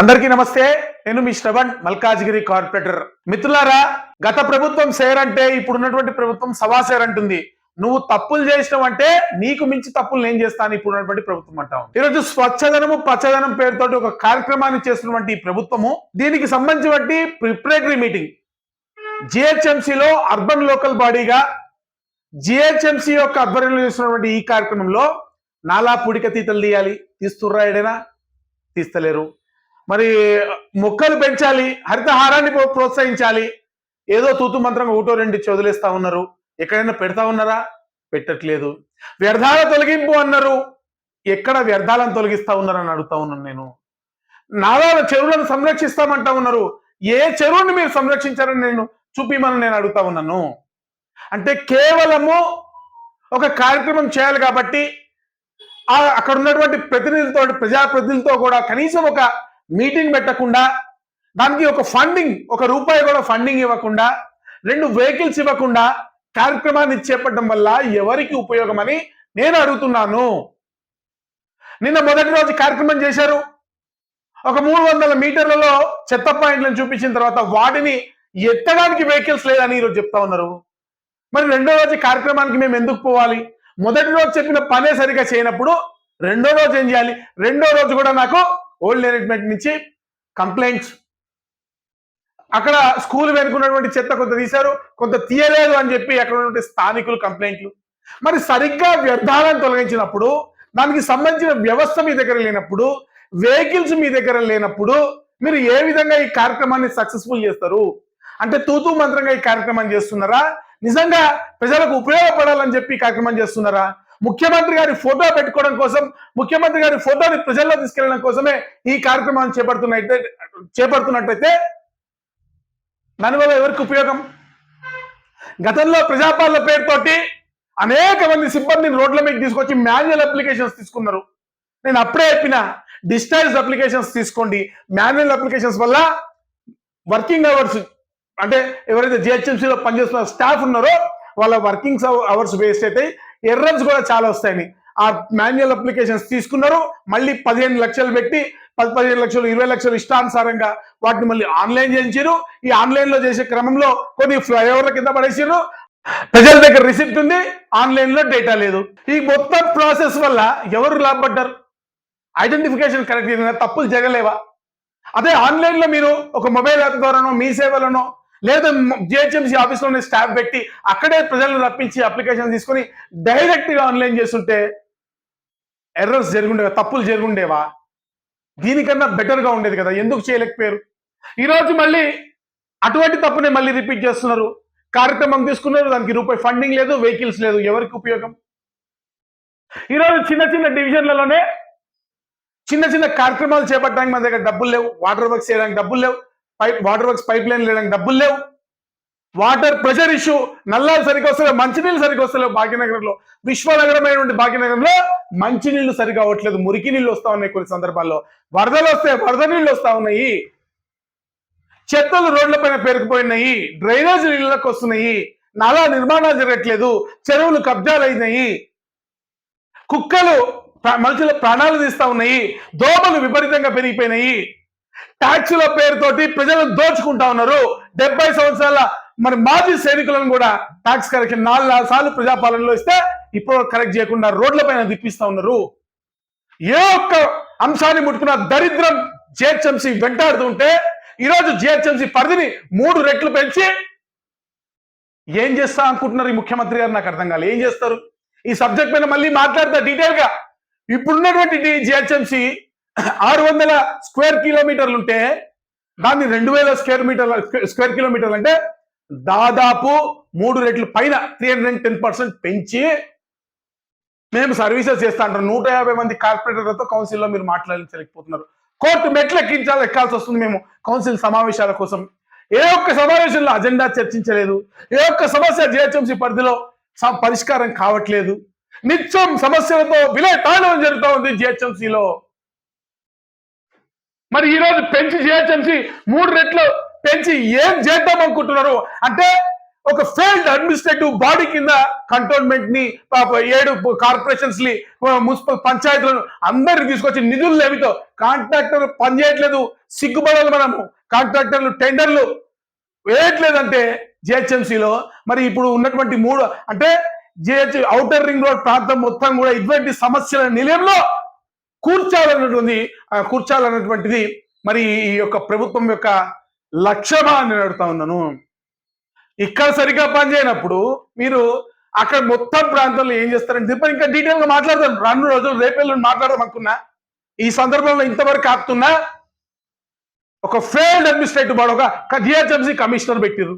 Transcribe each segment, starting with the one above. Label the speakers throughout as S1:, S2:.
S1: అందరికీ నమస్తే. నేను మీ శ్రవణ్, మల్కాజ్గిరి కార్పొరేటర్. మిత్రులారా, గత ప్రభుత్వం సేర్ అంటే ఇప్పుడున్నటువంటి ప్రభుత్వం సవా సేర్ అంటుంది. నువ్వు తప్పులు చేసినావు అంటే నీకు మించి తప్పులు నేను చేస్తాను ఇప్పుడున్నటువంటి ప్రభుత్వం అంటావు. ఈరోజు స్వచ్ఛదనము పచ్చదనం పేరుతోటి ఒక కార్యక్రమాన్ని చేస్తున్నటువంటి ఈ ప్రభుత్వము, దీనికి సంబంధించి ప్రిపరేటరీ మీటింగ్ జిహెచ్ఎంసీలో అర్బన్ లోకల్ బాడీగా జిహెచ్ఎంసీ యొక్క ఆధ్వర్యంలో చేస్తున్నటువంటి ఈ కార్యక్రమంలో నాలా పూడిక తీతలు తీయాలి. తీస్తుర్రా ఏడైనా? తీస్తలేరు. మరి మొక్కలు పెంచాలి, హరితహారాన్ని ప్రోత్సహించాలి. ఏదో తూతు మంత్రంగా ఒకటో రెండు వదిలేస్తా ఉన్నారు. ఎక్కడైనా పెడతా ఉన్నారా? పెట్టట్లేదు. వ్యర్థాల తొలగింపు అన్నారు. ఎక్కడ వ్యర్థాలను తొలగిస్తా ఉన్నారని అడుగుతా ఉన్నాను నేను. నాలాల చెరువులను సంరక్షిస్తామంటా ఉన్నారు. ఏ చెరువుని మీరు సంరక్షించారని నేను చూపిమని నేను అడుగుతా ఉన్నాను. అంటే కేవలము ఒక కార్యక్రమం చేయాలి కాబట్టి అక్కడ ఉన్నటువంటి ప్రతినిధులతో, ప్రజాప్రతినిధులతో కూడా కనీసం ఒక మీటింగ్ పెట్టకుండా, దానికి ఒక ఫండింగ్, ఒక రూపాయి కూడా ఫండింగ్ ఇవ్వకుండా, 2 వెహికల్స్ ఇవ్వకుండా కార్యక్రమాన్ని చేపట్టడం వల్ల ఎవరికి ఉపయోగం అని నేను అడుగుతున్నాను. నిన్న మొదటి రోజు కార్యక్రమం చేశారు. ఒక 300 మీటర్లలో చెత్త పాయింట్లను చూపించిన తర్వాత వాటిని ఎత్తడానికి వెహికల్స్ లేదని ఈరోజు చెప్తా ఉన్నారు. మరి రెండో రోజు కార్యక్రమానికి మేము ఎందుకు పోవాలి? మొదటి రోజు చెప్పిన పనే సరిగా చేయనప్పుడు రెండో రోజు ఏం చేయాలి? రెండో రోజు కూడా నాకు ఓల్డ్ మేనేజ్మెంట్ నుంచి కంప్లైంట్స్. అక్కడ స్కూల్ వెనుకున్నటువంటి చెత్త కొంత తీశారు, కొంత తీయలేదు అని చెప్పి అక్కడ ఉన్నటువంటి స్థానికులు కంప్లైంట్లు. మరి సరిగ్గా వ్యర్థాలను తొలగించినప్పుడు, దానికి సంబంధించిన వ్యవస్థ మీ దగ్గర లేనప్పుడు, వెహికల్స్ మీ దగ్గర లేనప్పుడు మీరు ఏ విధంగా ఈ కార్యక్రమాన్ని సక్సెస్ఫుల్ చేస్తారు? అంటే తూతూ మంత్రంగా ఈ కార్యక్రమం చేస్తున్నారా? నిజంగా ప్రజలకు ఉపయోగపడాలని చెప్పి కార్యక్రమం చేస్తున్నారా? ముఖ్యమంత్రి గారి ఫోటో పెట్టుకోవడం కోసం, ముఖ్యమంత్రి గారి ఫోటోని ప్రజల్లో తీసుకెళ్లడం కోసమే ఈ కార్యక్రమాన్ని చేపడుతున్నట్టయితే దానివల్ల ఎవరికి ఉపయోగం? గతంలో ప్రజాపాలన పేరుతోటి అనేక మంది సిబ్బందిని రోడ్ల మీద తీసుకొచ్చి మాన్యువల్ అప్లికేషన్స్ తీసుకున్నారు. నేను అప్పుడే చెప్పిన, డిజిటైజ్డ్ అప్లికేషన్స్ తీసుకోండి. మాన్యువల్ అప్లికేషన్స్ వల్ల వర్కింగ్ అవర్స్, అంటే ఎవరైతే జిహెచ్ఎంసీలో పనిచేస్తున్న స్టాఫ్ ఉన్నారో వాళ్ళ వర్కింగ్ అవర్స్ వేస్ట్ అవుతాయి, ఎర్రర్స్ కూడా చాలా వస్తాయని ఆ మాన్యువల్ అప్లికేషన్స్ తీసుకున్నారు. మళ్ళీ 15 లక్షలు పెట్టి 15 లక్షలు 20 లక్షలు ఇష్టానుసారంగా వాటిని మళ్ళీ ఆన్లైన్ చేయించారు. ఈ ఆన్లైన్ లో చేసే క్రమంలో కొన్ని ఫ్లైఓవర్ల కింద పడేసారు. ప్రజల దగ్గర రిసిప్ట్ ఉంది, ఆన్లైన్ లో డేటా లేదు. ఈ మొత్తం ప్రాసెస్ వల్ల ఎవరు లాభపడ్డారు? ఐడెంటిఫికేషన్ కరెక్ట్ అయినా తప్పులు జరగలేవా? అదే ఆన్లైన్ లో మీరు ఒక మొబైల్ యాప్ ద్వారానో, మీ సేవలోనో, లేదా జిహెచ్ఎంసీ ఆఫీస్లోనే స్టాఫ్ పెట్టి అక్కడే ప్రజలను రప్పించి అప్లికేషన్ తీసుకొని డైరెక్ట్ గా ఆన్లైన్ చేస్తుంటే ఎర్రర్స్ జరుగుండేవా? తప్పులు జరుగుండేవా? దీనికన్నా బెటర్ గా ఉండేది కదా. ఎందుకు చేయలేకపోయారు? ఈరోజు మళ్ళీ అటువంటి తప్పునే మళ్ళీ రిపీట్ చేస్తున్నారు. కార్యక్రమం తీసుకున్నారు, దానికి రూపాయి ఫండింగ్ లేదు, వెహికల్స్ లేదు. ఎవరికి ఉపయోగం? ఈరోజు చిన్న చిన్న డివిజన్లలోనే చిన్న చిన్న కార్యక్రమాలు చేపట్టడానికి మన దగ్గర డబ్బులు లేవు. వాటర్ వర్క్స్ చేయడానికి డబ్బులు లేవు. వాటర్ వర్క్స్ పైప్ లైన్ వేయడానికి డబ్బులు లేవు. వాటర్ ప్రెషర్ ఇష్యూ, నల్లాలు సరిగ్గా వస్తలేవు, మంచినీళ్ళు సరిగ్గా వస్తలేవు. భాగ్యనగరంలో, విశ్వనగరమైనటువంటి భాగ్యనగరంలో మంచినీళ్లు సరిగ్గా అవ్వట్లేదు, మురికి నీళ్ళు వస్తా ఉన్నాయి. కొన్ని సందర్భాల్లో వరదలు వస్తే వరద నీళ్ళు వస్తా ఉన్నాయి. చెత్తలు రోడ్ల పైన పేరుకుపోయినాయి, డ్రైనేజ్ నీళ్ళకి వస్తున్నాయి, నాలా నిర్మాణాలు జరగట్లేదు, చెరువులు కబ్జాలు అయినాయి, కుక్కలు మనుషుల ప్రాణాలు తీస్తా ఉన్నాయి, దోమలు విపరీతంగా పెరిగిపోయినాయి, ట్యాక్సుల పేరుతోటి ప్రజలను దోచుకుంటా ఉన్నారు. 70 సంవత్సరాల మరి మాజీ సైనికులను కూడా ట్యాక్స్ కరెక్షన్ 4 సార్లు ప్రజాపాలనలో ఇస్తే ఇప్పుడు కరెక్ట్ చేయకుండా రోడ్ల పైన తిప్పిస్తా ఉన్నారు. ఏ ఒక్క అంశాన్ని ముట్టుకున్న దరిద్రం జిహెచ్ఎంసీ వెంటాడుతుంటే ఈరోజు జిహెచ్ఎంసీ పరిధిని 3 రెట్లు పెంచి ఏం చేస్తా అనుకుంటున్నారు ఈ ముఖ్యమంత్రి గారు? నాకు అర్థం కాలేదు. ఏం చేస్తారు? ఈ సబ్జెక్ట్ పైన మళ్ళీ మాట్లాడతా డీటెయిల్ గా. ఇప్పుడున్నటువంటి జిహెచ్ఎంసీ 600 స్క్వేర్ కిలోమీటర్లు ఉంటే దాన్ని 2000 స్క్వేర్ కిలోమీటర్లు అంటే దాదాపు 3 రెట్లు పైన 310% పెంచి మేము సర్వీసెస్ చేస్తా అంటారు. 150 మంది కార్పొరేటర్లతో కౌన్సిల్లో మీరు మాట్లాడించలేకపోతున్నారు. కోర్టు మెట్లు ఎక్కాల్సి వస్తుంది మేము కౌన్సిల్ సమావేశాల కోసం. ఏ ఒక్క సమావేశంలో అజెండా చర్చించలేదు. ఏ ఒక్క సమస్య జిహెచ్ఎంసీ పరిధిలో పరిష్కారం కావట్లేదు. నిత్యం సమస్యలతో విలయతాండవం జరుగుతూ ఉంది జిహెచ్ఎంసీలో. మరి ఈరోజు పెంచి జిహెచ్ఎంసీ 3 రెట్లు పెంచి ఏం చేద్దాం అనుకుంటున్నారు? అంటే ఒక ఫెయిల్డ్ అడ్మినిస్ట్రేటివ్ బాడీ కింద కంటోన్మెంట్ ని 7 కార్పొరేషన్స్ ని మున్సిపల్ పంచాయతీలను అందరిని తీసుకొచ్చి నిధులు లేవితో కాంట్రాక్టర్లు పనిచేయట్లేదు, సిగ్గుపడాలి మనము. కాంట్రాక్టర్లు టెండర్లు వేయట్లేదంటే జిహెచ్ఎంసీలో మరి ఇప్పుడు ఉన్నటువంటి 3 అంటే ఔటర్ రింగ్ రోడ్ ప్రాంతం మొత్తం కూడా ఇటువంటి సమస్యల నిలయంలో కూర్చాలన్నటువంటిది మరి ఈ యొక్క ప్రభుత్వం యొక్క లక్ష్యమా అని నేను అడుగుతా ఉన్నాను. ఇక్కడ సరిగ్గా పనిచేయనప్పుడు మీరు అక్కడ మొత్తం ప్రాంతంలో ఏం చేస్తారని చెప్పి ఇంకా డీటెయిల్ గా మాట్లాడతాను. 2 రోజులు రేపెల్లు మాట్లాడదాం అనుకున్నా. ఈ సందర్భంలో ఇంతవరకు ఆపుతున్నా. ఒక ఫెయిల్డ్ అడ్మినిస్ట్రేటివ్ బాడీ, ఒక జిహెచ్ఎంసీ కమిషనర్ పెట్టిరు.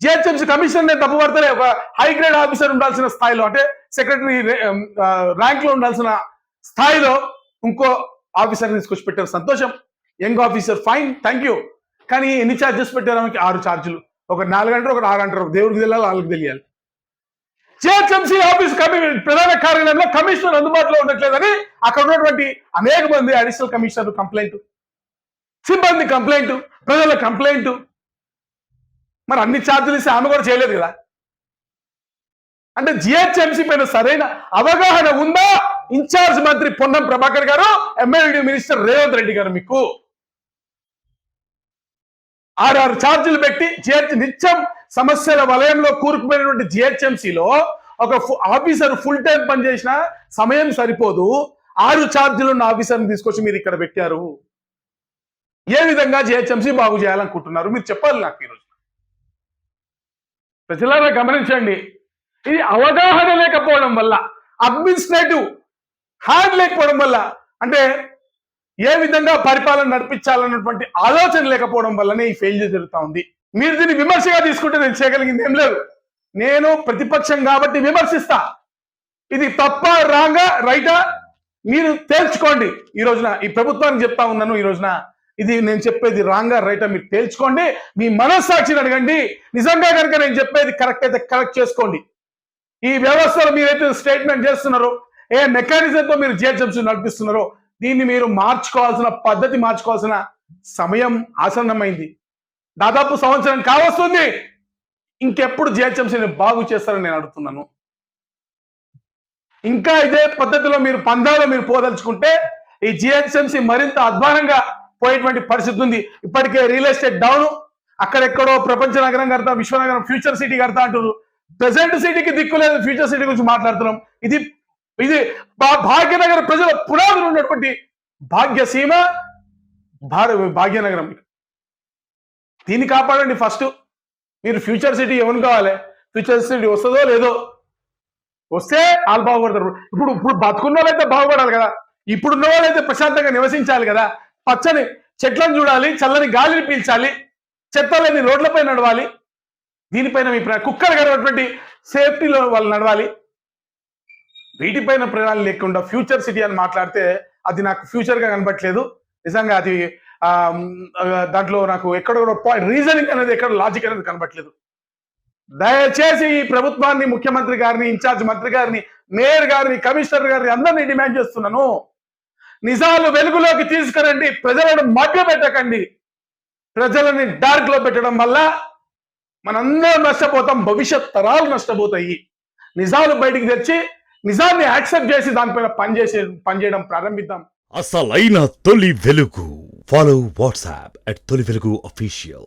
S1: జిహెచ్ఎంసీ కమిషనర్ నేను తప్పుపడతలే. ఒక హై గ్రేడ్ ఆఫీసర్ ఉండాల్సిన స్థాయిలో, అంటే సెక్రటరీ ర్యాంక్ లో ఉండాల్సిన స్థాయిలో ఇంకో ఆఫీసర్ తీసుకొచ్చి పెట్టారు. సంతోషం, young officer, fine, thank you. కానీ ఎన్ని ఛార్జెస్ పెట్టారు? 6 ఛార్జీలు. ఒక 4 గంటలు, ఒక 6 గంటలు. దేవుడికి తెలియాలి, వాళ్ళకి తెలియాలి. జిహెచ్ఎంసీ ఆఫీస్ ప్రధాన కార్యాలయంలో కమిషనర్ అందుబాటులో ఉండట్లేదని అక్కడ ఉన్నటువంటి అనేక మంది అడిషనల్ కమిషనర్ కంప్లైంట్, సిబ్బంది కంప్లైంట్, ప్రజల కంప్లైంట్. మరి అన్ని ఛార్జీలు ఇస్తే ఆమె కూడా చేయలేదు కదా. అంటే జిహెచ్ఎంసీ పైన సరైన అవగాహన ఉందా? ఇన్ఛార్జ్ మంత్రి పొన్నం ప్రభాకర్ గారు, ఎమ్మెల్యే మినిస్టర్ రేవంత్ రెడ్డి గారు మీకు 6 ఛార్జీలు పెట్టి నిత్యం సమస్యల వలయంలో కూరుకుపోయినటువంటి జిహెచ్ఎంసీలో ఒక ఆఫీసర్ ఫుల్ టైం పనిచేసిన సమయం సరిపోదు. 6 ఛార్జీలు ఉన్న ఆఫీసర్ని తీసుకొచ్చి మీరు ఇక్కడ పెట్టారు. ఏ విధంగా జిహెచ్ఎంసీ బాగు చేయాలనుకుంటున్నారు మీరు చెప్పాలి నాకు ఈరోజు. ప్రజలారా గమనించండి, ఇది అవగాహన లేకపోవడం వల్ల, అడ్మినిస్ట్రేటివ్ హ్యాండ్ లేకపోవడం వల్ల, అంటే ఏ విధంగా పరిపాలన నడిపించాలన్నటువంటి ఆలోచన లేకపోవడం వల్లనే ఈ ఫెయిల్యూర్ జరుగుతూ ఉంది. మీరు దీన్ని విమర్శగా తీసుకుంటే నేను చేయగలిగింది ఏం లేదు. నేను ప్రతిపక్షం కాబట్టి విమర్శిస్తా. ఇది తప్ప, రాంగా, రైటా మీరు తేల్చుకోండి. ఈ రోజున ఈ ప్రభుత్వానికి చెప్తా ఉన్నాను, ఈ రోజున ఇది నేను చెప్పేది రాంగా రైటా మీరు తేల్చుకోండి. మీ మనస్సాక్షిని అడగండి. నిజంగా కనుక నేను చెప్పేది కరెక్ట్ అయితే కరెక్ట్ చేసుకోండి. ఈ వ్యవస్థలో మీరైతే స్టేట్మెంట్ చేస్తున్నారో, ఏ మెకానిజంతో మీరు జిహెచ్ఎంసీ నడిపిస్తున్నారో, దీన్ని మీరు మార్చుకోవాల్సిన పద్ధతి, మార్చుకోవాల్సిన సమయం ఆసన్నమైంది. దాదాపు సంవత్సరం కావస్తుంది. ఇంకెప్పుడు జిహెచ్ఎంసీని బాగు చేస్తారని నేను అడుగుతున్నాను. ఇంకా ఇదే పద్ధతిలో మీరు పందాలో మీరు పోదలుచుకుంటే ఈ జిహెచ్ఎంసీ మరింత అధ్వానంగా పోయేటువంటి పరిస్థితి ఉంది. ఇప్పటికే రియల్ ఎస్టేట్ డౌన్, అక్కడెక్కడో ప్రపంచ నగరం కడతా, విశ్వనగరం, ఫ్యూచర్ సిటీ కడతా అంటారు. ప్రెసెంట్ సిటీకి దిక్కు లేదు, ఫ్యూచర్ సిటీ గురించి మాట్లాడుతున్నాం. ఇది భాగ్యనగర ప్రజల పునాదులు ఉన్నటువంటి భాగ్యసీమ భాగ్యనగరం. దీన్ని కాపాడండి. ఫస్ట్ మీరు ఫ్యూచర్ సిటీ ఎవరు కావాలి? ఫ్యూచర్ సిటీ వస్తుందో లేదో, వస్తే వాళ్ళు బాగుపడతారు. ఇప్పుడు బతుకున్న వాళ్ళైతే బాగుపడాలి కదా. ఇప్పుడున్న వాళ్ళైతే ప్రశాంతంగా నివసించాలి కదా. పచ్చని చెట్లను చూడాలి, చల్లని గాలిని పీల్చాలి, చెత్తలేని రోడ్లపై నడవాలి. దీనిపైన మీ కుక్కలు కనటువంటి సేఫ్టీలో వాళ్ళు నడవాలి. వీటిపైన ప్రణాళిక లేకుండా ఫ్యూచర్ సిటీ అని మాట్లాడితే అది నాకు ఫ్యూచర్ గా కనబట్లేదు. నిజంగా అది దాంట్లో నాకు ఎక్కడ రీజనింగ్ అనేది, ఎక్కడ లాజిక్ అనేది కనబట్లేదు. దయచేసి ఈ ప్రభుత్వాన్ని, ముఖ్యమంత్రి గారిని, ఇన్ఛార్జ్ మంత్రి గారిని, మేయర్ గారిని, కమిషనర్ గారిని అందరినీ డిమాండ్ చేస్తున్నాను. నిజాలు వెలుగులోకి తీసుకురండి. ప్రజలను మభ్య పెట్టకండి. ప్రజలని డార్క్ లో పెట్టడం వల్ల మనందరం నష్టపోతాం, భవిష్యత్ తరాలు నష్టపోతాయి. నిజాలు బయటికి తెచ్చి నిజాన్ని యాక్సెప్ట్ చేసి దానిపైన పనిచేయడం ప్రారంభిద్దాం.
S2: అసలైన తొలి వెలుగు. ఫాలో వాట్సాప్ @తొలి వెలుగు official.